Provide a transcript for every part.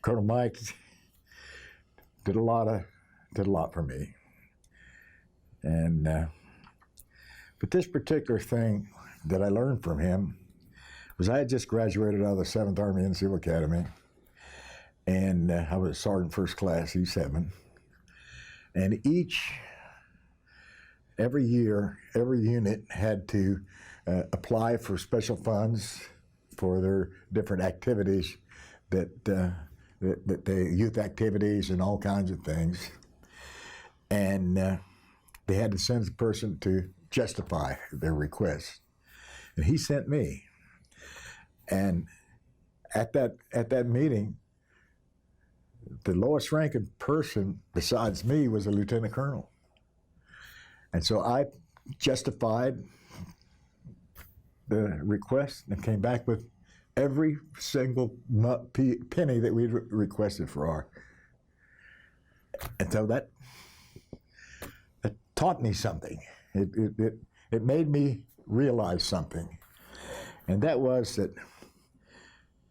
Colonel Mike did a lot for me. And but this particular thing that I learned from him was I had just graduated out of the 7th Army Naval Academy, and I was Sergeant First Class E7. And every year, every unit had to apply for special funds for their different activities, the youth activities and all kinds of things. And they had to send the person to justify their request. And he sent me. And at that meeting, the lowest ranking person besides me was a lieutenant colonel. And so I justified the request and came back with every single penny that we requested for our. And so that taught me something. It made me realize something, and that was that.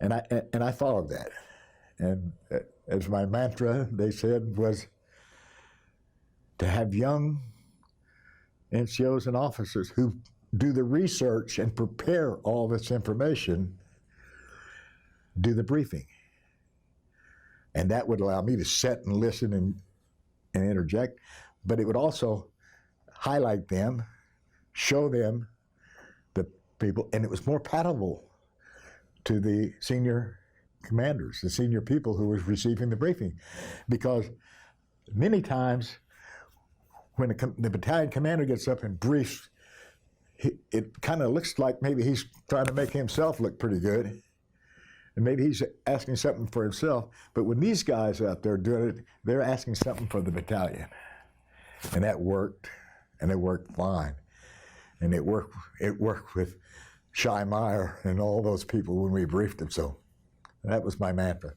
And I followed that. And as my mantra, they said, was to have young NCOs and officers who do the research and prepare all this information, do the briefing. And that would allow me to sit and listen and interject, but it would also highlight them, show them the people, and it was more palatable to the senior commanders, the senior people who was receiving the briefing. Because many times when the battalion commander gets up and briefs, it kind of looks like maybe he's trying to make himself look pretty good. And maybe he's asking something for himself. But when these guys out there doing it, they're asking something for the battalion. And that worked, and it worked fine. And it worked with Shy Meyer and all those people when we briefed them. So that was my mantra.